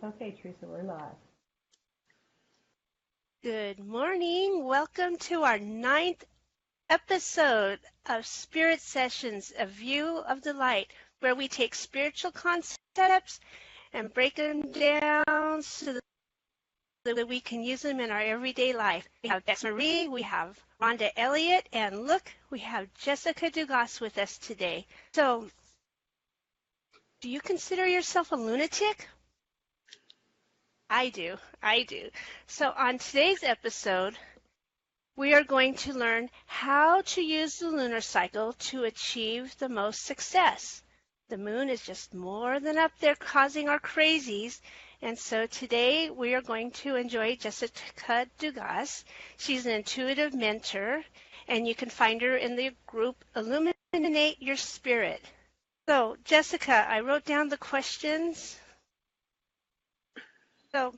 Okay, Teresa, we're live. Good morning. Welcome to our 9th episode of Spirit Sessions, A View of the Light, where we take spiritual concepts and break them down so that we can use them in our everyday life. We have Bess Marie, we have Rhonda Elliott, and look, we have Jessica Dugas with us today. So, do you consider yourself a lunatic? I do. So on today's episode, we are going to learn how to use the lunar cycle to achieve the most success. The moon is just more than up there causing our crazies. And so today we are going to enjoy Jessica Dugas. She's an intuitive mentor, and you can find her in the group Illuminate Your Spirit. So, Jessica, I wrote down the questions. So,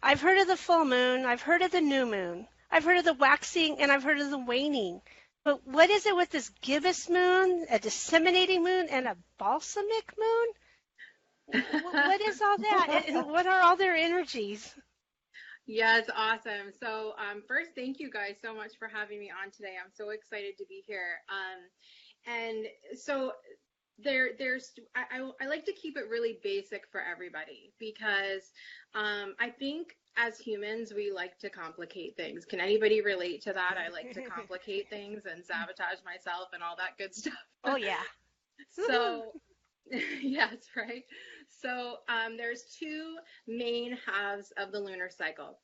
I've heard of the full moon, I've heard of the new moon, I've heard of the waxing, and I've heard of the waning. But what is it with this gibbous moon, a disseminating moon, and a balsamic moon? What is all that? And what are all their energies? Yeah, it's awesome. So first, thank you guys so much for having me on today. I'm so excited to be here. And so I like to keep it really basic for everybody because I think as humans, we like to complicate things. Can anybody relate to that? I like to complicate things and sabotage myself and all that good stuff. Oh, yeah. So, yes, right. So there's two main halves of the lunar cycle.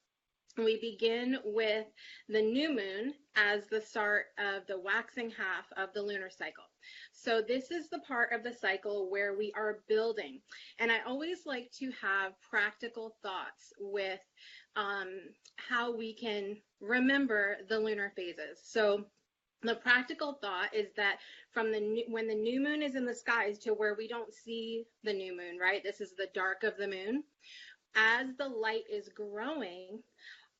We begin with the new moon as the start of the waxing half of the lunar cycle. So this is the part of the cycle where we are building. And I always like to have practical thoughts with how we can remember the lunar phases. So the practical thought is that from when the new moon is in the skies to where we don't see the new moon, right? This is the dark of the moon. As the light is growing,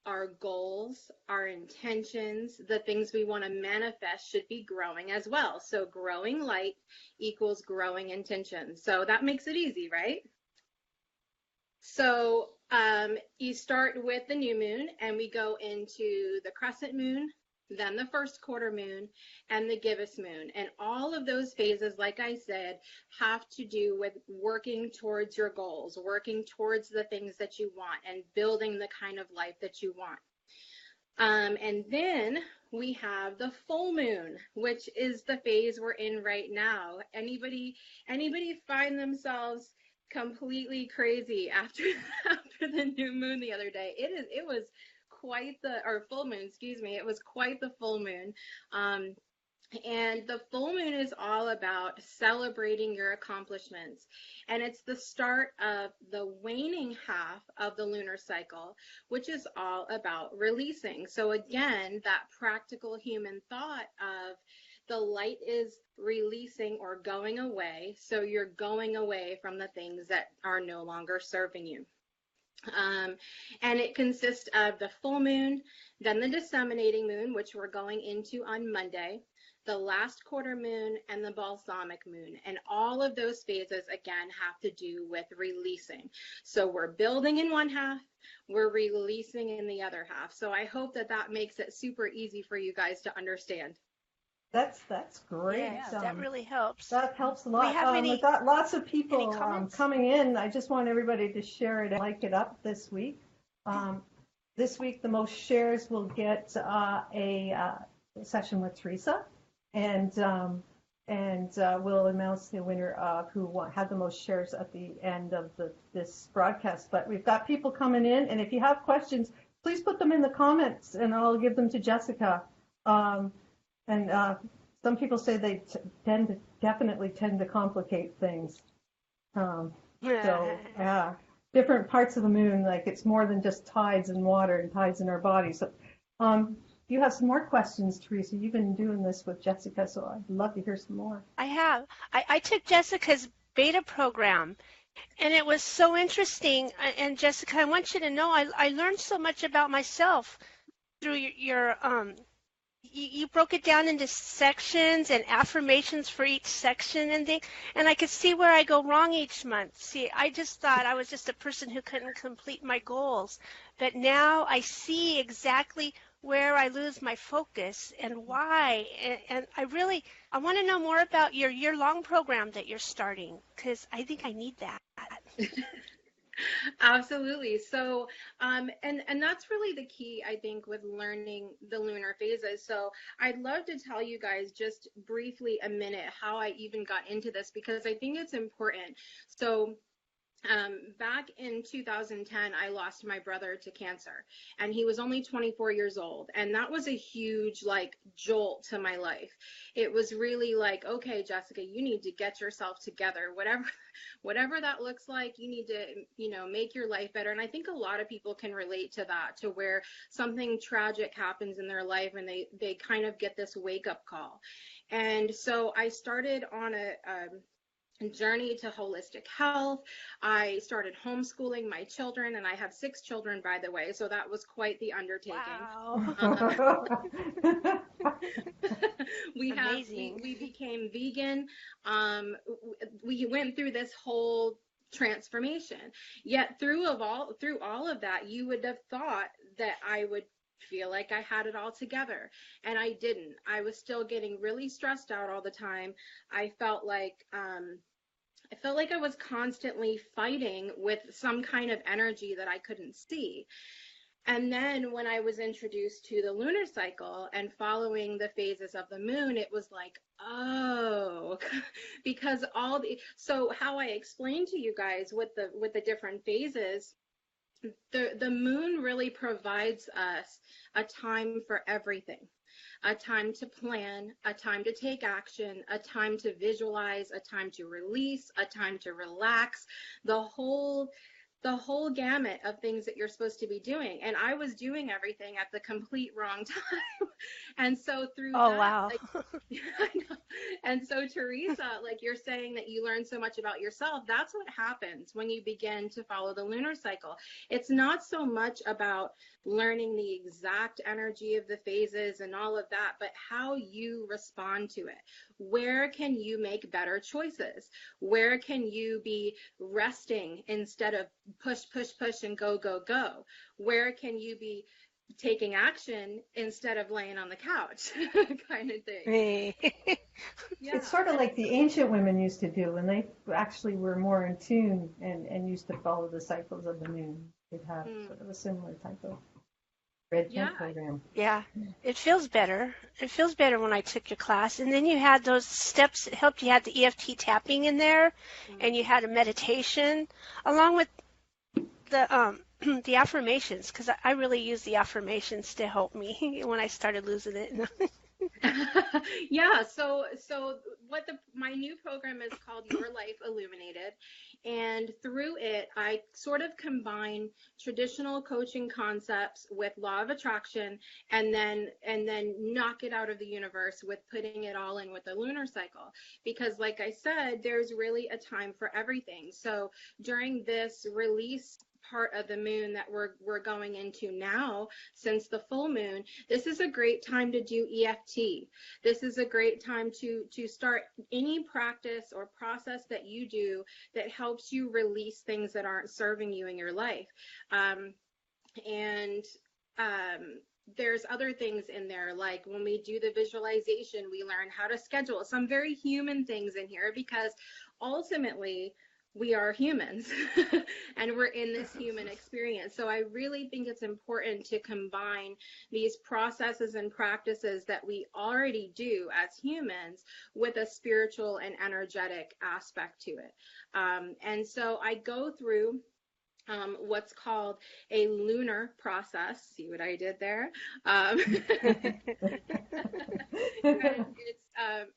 our goals, our intentions, the things we want to manifest should be growing as well. So growing light equals growing intention. So that makes it easy, right? So you start with the new moon and we go into the crescent moon, then the first quarter moon, and the gibbous moon. And all of those phases, like I said, have to do with working towards your goals, working towards the things that you want, and building the kind of life that you want. And then we have the full moon, which is the phase we're in right now. Anybody find themselves completely crazy after the new moon the other day? It was quite the, or full moon, excuse me, it was quite the full moon. And the full moon is all about celebrating your accomplishments. And it's the start of the waning half of the lunar cycle, which is all about releasing. So again, that practical human thought of the light is releasing or going away. So you're going away from the things that are no longer serving you. And it consists of the full moon, then the disseminating moon, which we're going into on Monday, the last quarter moon, and the balsamic moon. And all of those phases, again, have to do with releasing. So we're building in one half, we're releasing in the other half. So I hope that that makes it super easy for you guys to understand. That's great. Yeah, that really helps. That helps a lot. We've got lots of people coming in. I just want everybody to share it and like it up this week. This week, the most shares will get a session with Teresa, and we'll announce the winner of who had the most shares at the end of this broadcast. But we've got people coming in, and if you have questions, please put them in the comments, and I'll give them to Jessica. And some people say they definitely tend to complicate things. So, yeah, different parts of the moon, like it's more than just tides and water and tides in our bodies. So, you have some more questions, Teresa. You've been doing this with Jessica, so I'd love to hear some more. I have. I took Jessica's beta program, and it was so interesting. And Jessica, I want you to know I learned so much about myself through your you broke it down into sections and affirmations for each section and thing, and I could see where I go wrong each month. See, I just thought I was just a person who couldn't complete my goals, but now I see exactly where I lose my focus and why. And I want to know more about your year-long program that you're starting, because I think I need that. Absolutely. So, and that's really the key, I think, with learning the lunar phases. So I'd love to tell you guys just briefly a minute how I even got into this, because I think it's important. So back in 2010, I lost my brother to cancer, and he was only 24 years old. And that was a huge, like, jolt to my life. It was really like, okay, Jessica, you need to get yourself together. Whatever that looks like, you need to, make your life better. And I think a lot of people can relate to that, to where something tragic happens in their life and they kind of get this wake up call. And so I started on a journey to holistic health. I started homeschooling my children, and I have 6 children, by the way, so that was quite the undertaking. Wow. We became vegan. We went through this whole transformation. Yet through all of that, you would have thought that I would feel like I had it all together, and I didn't. I was still getting really stressed out all the time. I felt like I was constantly fighting with some kind of energy that I couldn't see. And then when I was introduced to the lunar cycle and following the phases of the moon, it was like, oh, because so how I explained to you guys with the different phases, the moon really provides us a time for everything. A time to plan, a time to take action, a time to visualize, a time to release, a time to relax, the whole gamut of things that you're supposed to be doing. And I was doing everything at the complete wrong time. And so through wow. I know. And so Teresa, like you're saying that you learn so much about yourself, that's what happens when you begin to follow the lunar cycle. It's not so much about learning the exact energy of the phases and all of that, but how you respond to it. Where can you make better choices? Where can you be resting instead of push, and go, go, go? Where can you be taking action instead of laying on the couch kind of thing? Yeah. It's sort of like the ancient women used to do when they actually were more in tune and used to follow the cycles of the moon. They'd have sort of a similar type of red tent program. Yeah, it feels better. It feels better when I took your class. And then you had those steps that helped. You had the EFT tapping in there, and you had a meditation along with the the affirmations, because I really use the affirmations to help me when I started losing it. Yeah, so my new program is called Your Life Illuminated, and through it I sort of combine traditional coaching concepts with law of attraction, and then knock it out of the universe with putting it all in with the lunar cycle, because like I said, there's really a time for everything. So during this release part of the moon that we're going into now, since the full moon, this is a great time to do EFT. This is a great time to start any practice or process that you do that helps you release things that aren't serving you in your life. There's other things in there, like when we do the visualization, we learn how to schedule some very human things in here, because ultimately we are humans and we're in this human experience. So I really think it's important to combine these processes and practices that we already do as humans with a spiritual and energetic aspect to it. And so I go through what's called a lunar process. See what I did there?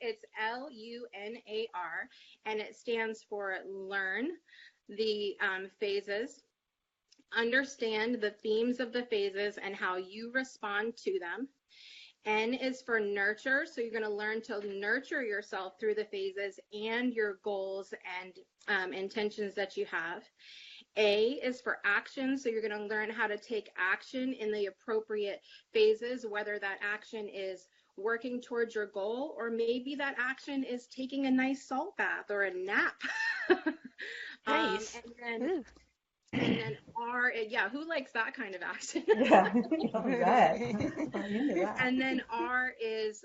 It's LUNAR, and it stands for learn the phases, understand the themes of the phases and how you respond to them. N is for nurture, so you're going to learn to nurture yourself through the phases and your goals and intentions that you have. A is for action. So you're going to learn how to take action in the appropriate phases, whether that action is working towards your goal, or maybe that action is taking a nice salt bath or a nap. Nice. And then R, yeah, who likes that kind of action? Yeah, I'm into that. And then R is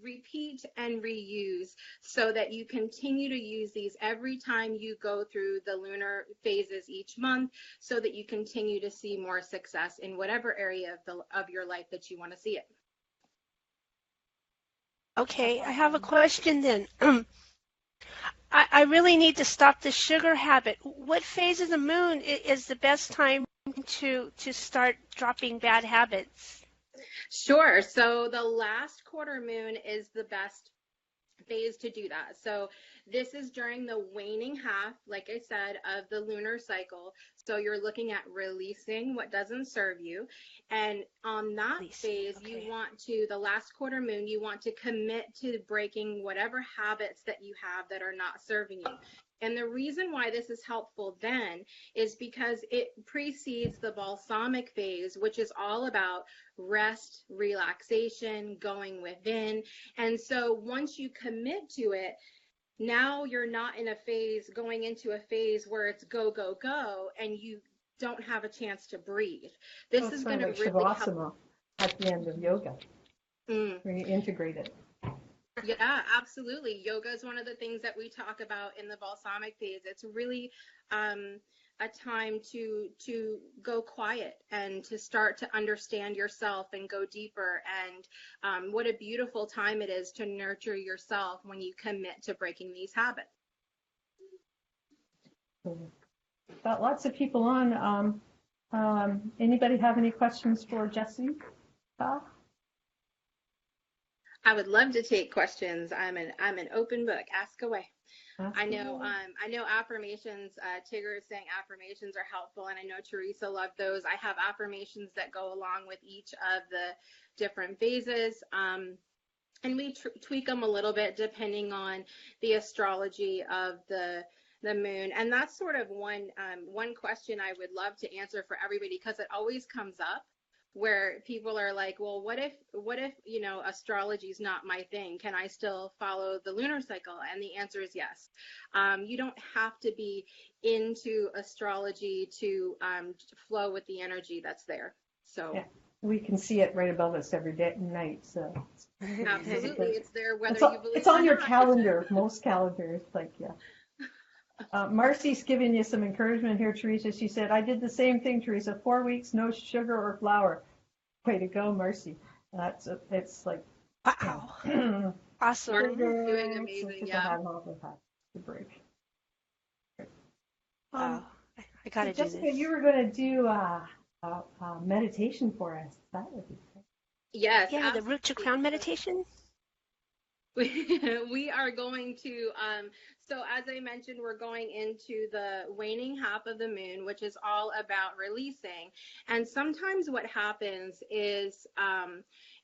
repeat and reuse, so that you continue to use these every time you go through the lunar phases each month, so that you continue to see more success in whatever area of your life that you want to see it. Okay, I have a question then. I really need to stop the sugar habit. What phase of the moon is the best time to start dropping bad habits? Sure. So the last quarter moon is the best phase to do that. So this is during the waning half, like I said, of the lunar cycle. So you're looking at releasing what doesn't serve you. And on that phase, you want to, the last quarter moon, you want to commit to breaking whatever habits that you have that are not serving you. And the reason why this is helpful then is because it precedes the balsamic phase, which is all about rest, relaxation, going within. And so once you commit to it, now you're not in a phase, going into a phase where it's go, go, go, and you don't have a chance to breathe. This is going to really Shavasana at the end of yoga, where you integrate it. Yeah, absolutely. Yoga is one of the things that we talk about in the balsamic phase. It's really a time to go quiet and to start to understand yourself and go deeper. And what a beautiful time it is to nurture yourself when you commit to breaking these habits. Got lots of people on. Anybody have any questions for Jessica? I would love to take questions. I'm an open book. Ask away. Absolutely. I know affirmations. Tigger is saying affirmations are helpful, and I know Teresa loved those. I have affirmations that go along with each of the different phases, and we tweak them a little bit depending on the astrology of the moon. And that's sort of one question I would love to answer for everybody, because it always comes up, where people are like, well, what if, astrology is not my thing? Can I still follow the lunar cycle? And the answer is yes. You don't have to be into astrology to flow with the energy that's there. So yeah, we can see it right above us every day and night. So absolutely, it's there whether you believe it's on it or your not. calendar. Most calendars, Marcy's giving you some encouragement here, Teresa. She said, I did the same thing, Teresa. 4 weeks, no sugar or flour. Way to go, Marcy. It's like, wow. Awesome. Marcy's doing amazing, yeah. The break. Wow. I got to do this. Jessica, you were going to do a meditation for us. That would be great. Yes. Yeah, absolutely. the root to crown meditation. We are going to, so as I mentioned, we're going into the waning half of the moon, which is all about releasing. And sometimes what happens is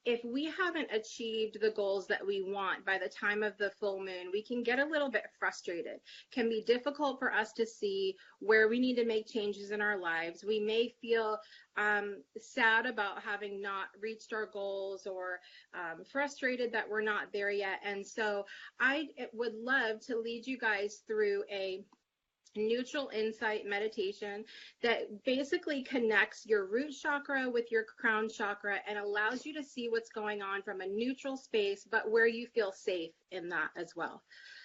if we haven't achieved the goals that we want by the time of the full moon, we can get a little bit frustrated. It can be difficult for us to see where we need to make changes in our lives. We may feel sad about having not reached our goals, or frustrated that we're not there yet. And so I would love to lead you guys through a neutral insight meditation that basically connects your root chakra with your crown chakra and allows you to see what's going on from a neutral space, but where you feel safe in that as well.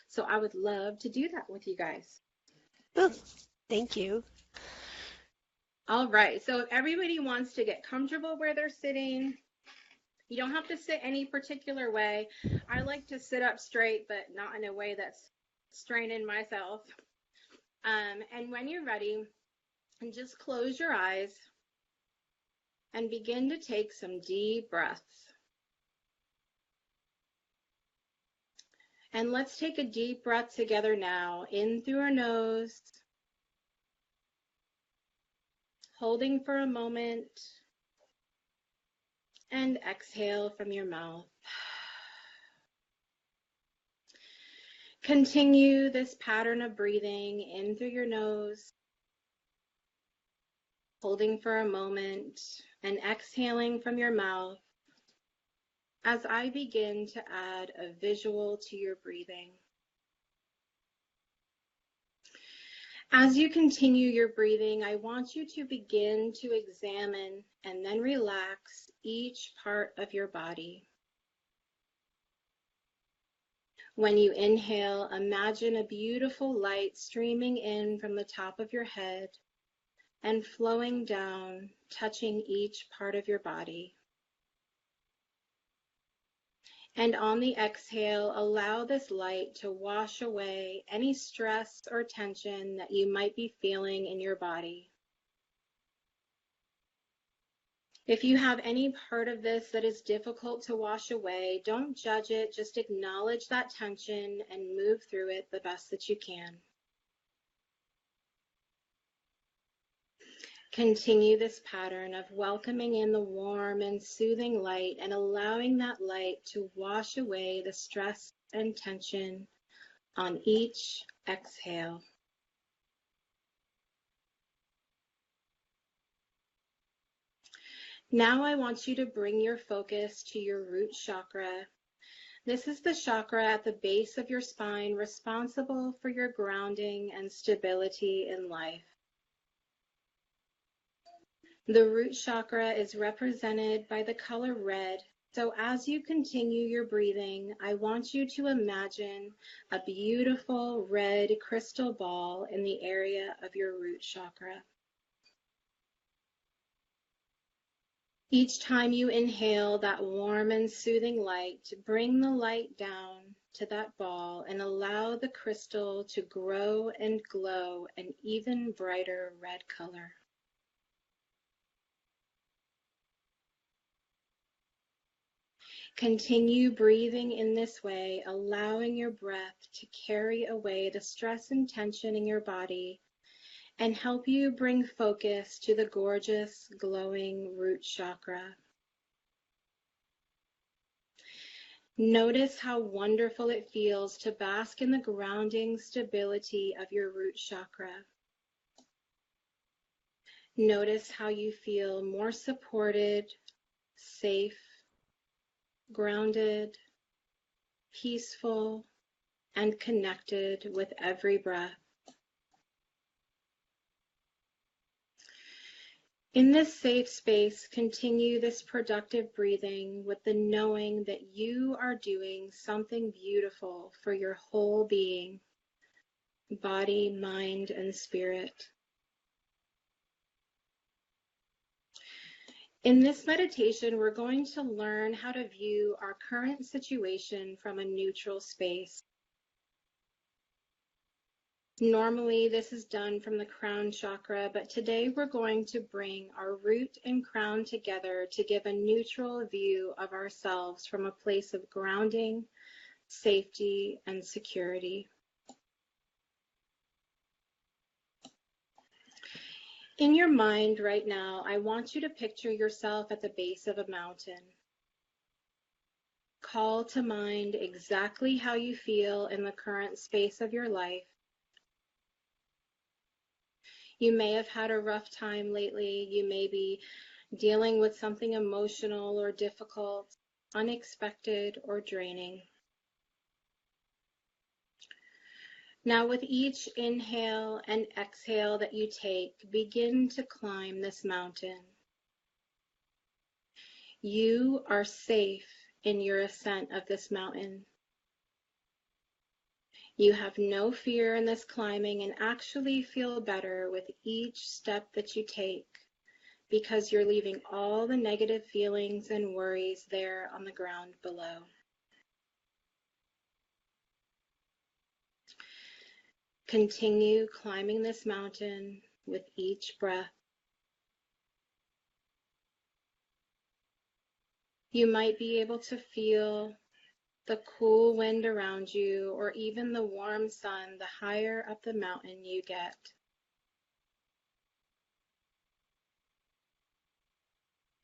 So I would love to do that with you guys. Oh, thank you. All right, so if everybody wants to get comfortable where they're sitting, you don't have to sit any particular way. I like to sit up straight, but not in a way that's straining myself. And when you're ready, just close your eyes and begin to take some deep breaths. And let's take a deep breath together now, in through our nose, holding for a moment, and exhale from your mouth. Continue this pattern of breathing in through your nose holding for a moment, and exhaling from your mouth as I begin to add a visual to your breathing. As you continue your breathing, I want you to begin to examine and then relax each part of your body. When you inhale, imagine a beautiful light streaming in from the top of your head and flowing down, touching each part of your body. And on the exhale, allow this light to wash away any stress or tension that you might be feeling in your body. If you have any part of this that is difficult to wash away, don't judge it, just acknowledge that tension and move through it the best that you can. Continue this pattern of welcoming in the warm and soothing light and allowing that light to wash away the stress and tension on each exhale. Now I want you to bring your focus to your root chakra. This is the chakra at the base of your spine, responsible for your grounding and stability in life. The root chakra is represented by the color red. So as you continue your breathing, I want you to imagine a beautiful red crystal ball in the area of your root chakra. Each time you inhale that warm and soothing light, bring the light down to that ball and allow the crystal to grow and glow an even brighter red color. Continue breathing in this way, allowing your breath to carry away the stress and tension in your body and help you bring focus to the gorgeous, glowing root chakra. Notice how wonderful it feels to bask in the grounding stability of your root chakra. Notice how you feel more supported, safe, grounded, peaceful, and connected with every breath. In this safe space, continue this productive breathing with the knowing that you are doing something beautiful for your whole being, body, mind, and spirit. In this meditation, we're going to learn how to view our current situation from a neutral space. Normally, this is done from the crown chakra, but today we're going to bring our root and crown together to give a neutral view of ourselves from a place of grounding, safety, and security. In your mind right now, I want you to picture yourself at the base of a mountain. Call to mind exactly how you feel in the current space of your life. You may have had a rough time lately. You may be dealing with something emotional or difficult, unexpected, or draining. Now, with each inhale and exhale that you take, begin to climb this mountain. You are safe in your ascent of this mountain. You have no fear in this climbing and actually feel better with each step that you take because you're leaving all the negative feelings and worries there on the ground below. Continue climbing this mountain with each breath. You might be able to feel the cool wind around you or even the warm sun the higher up the mountain you get.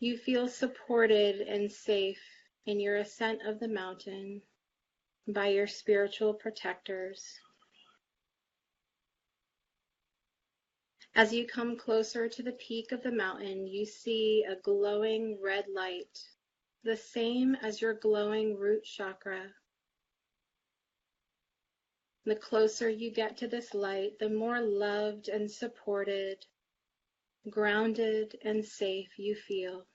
You feel supported and safe in your ascent of the mountain by your spiritual protectors. As you come closer to the peak of the mountain, you see a glowing red light, the same as your glowing root chakra. The closer you get to this light, the more loved and supported, grounded and safe you feel.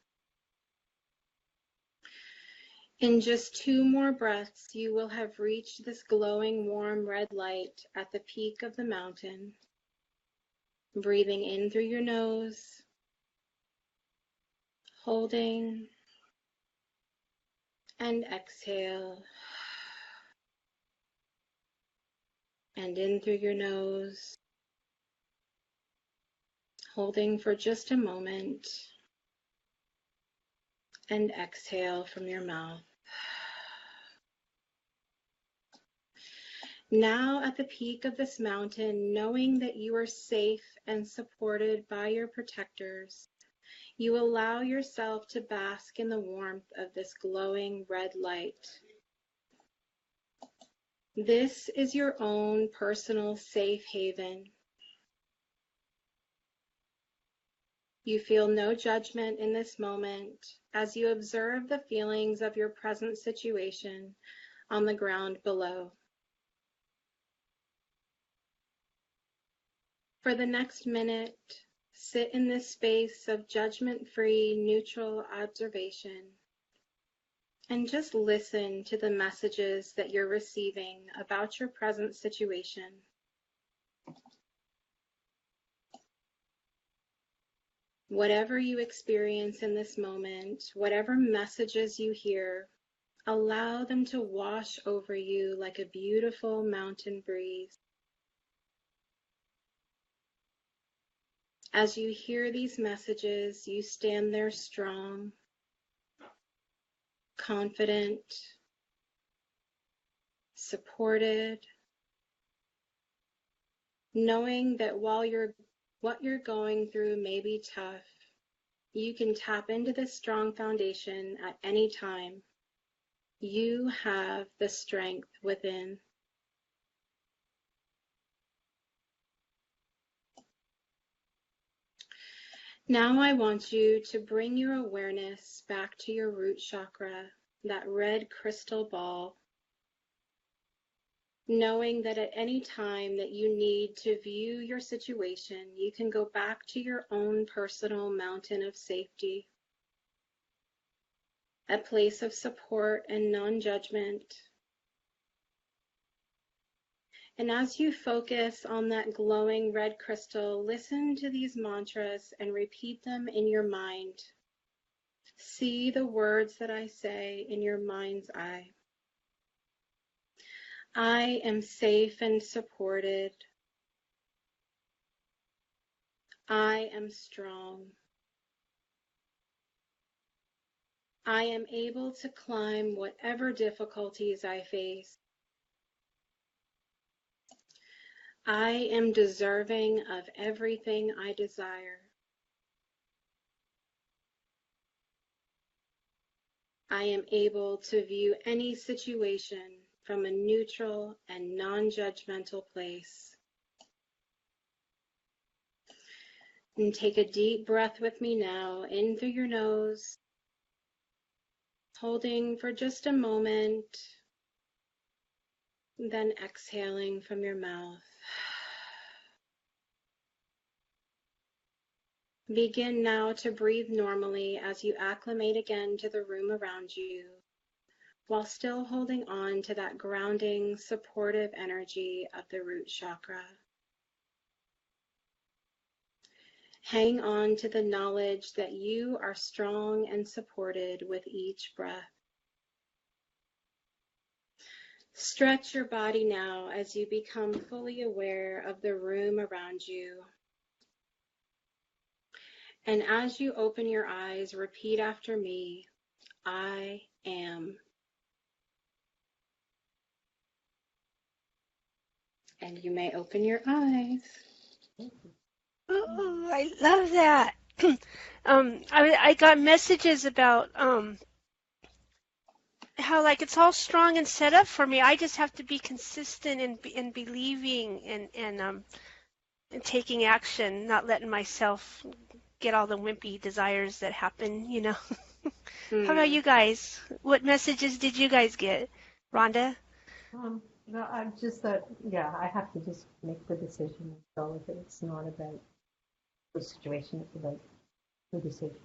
In just 2 more breaths, you will have reached this glowing warm red light at the peak of the mountain. Breathing in through your nose, holding, and exhale. And in through your nose, holding for just a moment, and exhale from your mouth. Now at the peak of this mountain, knowing that you are safe and supported by your protectors, you allow yourself to bask in the warmth of this glowing red light. This is your own personal safe haven. You feel no judgment in this moment as you observe the feelings of your present situation on the ground below. For the next minute, sit in this space of judgment-free, neutral observation and just listen to the messages that you're receiving about your present situation. Whatever you experience in this moment, whatever messages you hear, allow them to wash over you like a beautiful mountain breeze. As you hear these messages, you stand there strong, confident, supported, knowing that while what you're going through may be tough, you can tap into this strong foundation at any time. You have the strength within. Now I want you to bring your awareness back to your root chakra, that red crystal ball, knowing that at any time that you need to view your situation, you can go back to your own personal mountain of safety, a place of support and non-judgment. And as you focus on that glowing red crystal, listen to these mantras and repeat them in your mind. See the words that I say in your mind's eye. I am safe and supported. I am strong. I am able to climb whatever difficulties I face. I am deserving of everything I desire. I am able to view any situation from a neutral and non-judgmental place. And take a deep breath with me now, in through your nose, holding for just a moment, then exhaling from your mouth. Begin now to breathe normally as you acclimate again to the room around you, while still holding on to that grounding, supportive energy of the root chakra. Hang on to the knowledge that you are strong and supported with each breath. Stretch your body now as you become fully aware of the room around you. And as you open your eyes, repeat after me, I am. And you may open your eyes. Oh, I love that. I got messages about how like it's all strong and set up for me. I just have to be consistent in believing taking action, not letting myself get all the wimpy desires that happen, you know. How about you guys? What messages did you guys get? Rhonda? No, I'm just that, yeah, I have to just make the decision and go with it. It's not about the situation, it's about the decision.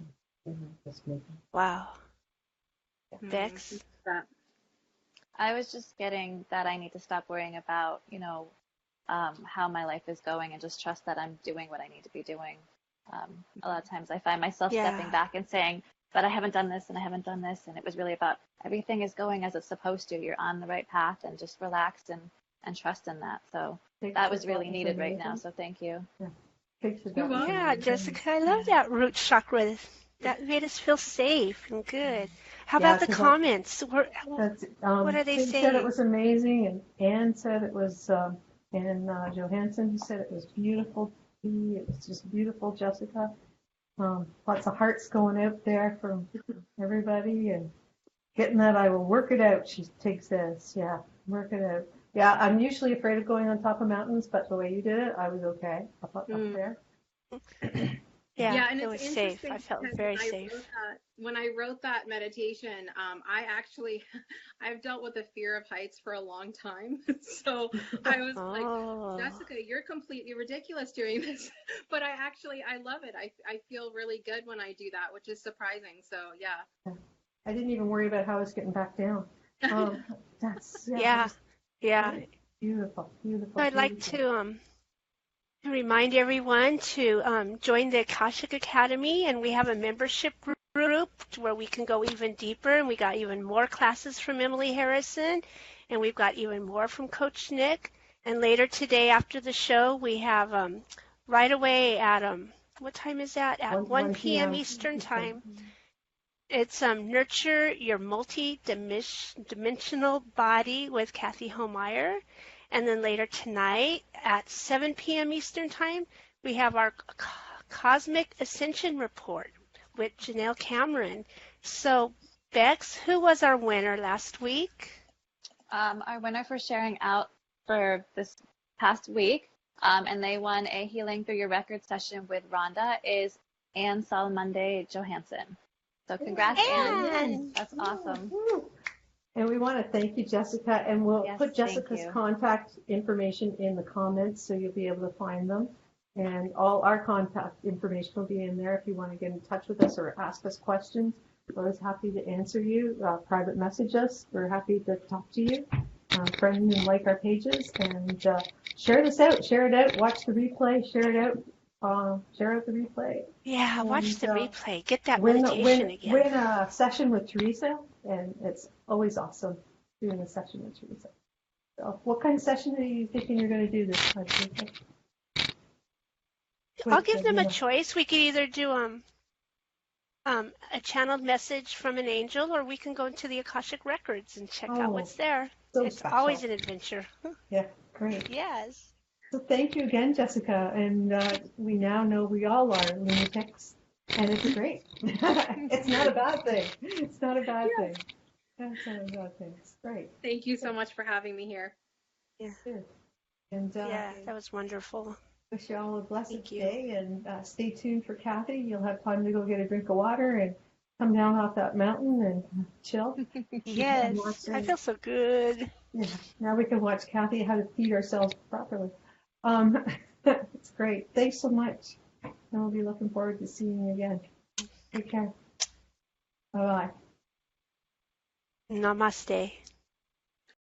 Just making. Wow. Bex? I was just getting that I need to stop worrying about, you know, how my life is going and just trust that I'm doing what I need to be doing. A lot of times I find myself stepping back and saying, but I haven't done this and I haven't done this. And it was really about everything is going as it's supposed to. You're on the right path and just relax and trust in that. So that was really needed right now. So thank you. Yeah, Jessica, I love that root chakra. That made us feel safe and good. How about the comments? What are they saying? Said it was amazing, and Anne said it was, and Johansson said it was beautiful. It was just beautiful, Jessica. Lots of hearts going out there from everybody, and getting that I will work it out, she says. Yeah, work it out. Yeah, I'm usually afraid of going on top of mountains, but the way you did it, I was okay up there. Yeah, and it was safe. I felt very safe. When I wrote that meditation, I've dealt with the fear of heights for a long time. So I was like, Jessica, you're completely ridiculous doing this. But I love it. I feel really good when I do that, which is surprising. So, yeah. I didn't even worry about how I was getting back down. That's, yeah. Beautiful. I'd like to remind everyone to join the Akashic Academy, and we have a membership group where we can go even deeper, and we got even more classes from Emily Harrison, and we've got even more from Coach Nick. And later today after the show, we have right away at what time is that? At 1 p.m. Eastern Time. It's Nurture Your Multi-Dimensional Body with Kathy Homeyer. And then later tonight at 7 p.m. Eastern Time, we have our Cosmic Ascension Report with Janelle Cameron. So, Bex, who was our winner last week? Our winner for sharing out for this past week, and they won a Healing Through Your Record session with Rhonda, is Anne Salamonde Johansson. So congrats, Anne. That's awesome. And we want to thank you, Jessica, and we'll put Jessica's contact information in the comments so you'll be able to find them. And all our contact information will be in there if you want to get in touch with us or ask us questions. We're always happy to answer you. Private message us. We're happy to talk to you. Friend and like our pages. And share this out. Share it out. Watch the replay. Share it out. Share out the replay. Yeah, watch the replay. Get that meditation again. Win a session with Teresa, and it's always awesome doing a session with Teresa. So, what kind of session are you thinking you're going to do this time, Teresa? I'll give them a choice. We could either do a channeled message from an angel, or we can go into the Akashic Records and check out what's there. So it's special. Always an adventure. Yeah, great. Yes. So thank you again, Jessica. And we now know we all are lunatics, and it's great. It's not a bad thing. It's not a bad thing. That's not a bad thing. It's great. Thank you so much for having me here. Yeah. And that was wonderful. Wish you all a blessed day, and stay tuned for Kathy. You'll have time to go get a drink of water and come down off that mountain and chill. Yes, I feel so good. Yeah. Now we can watch Kathy how to feed ourselves properly. It's great. Thanks so much. And we'll be looking forward to seeing you again. Take care. Bye-bye. Namaste.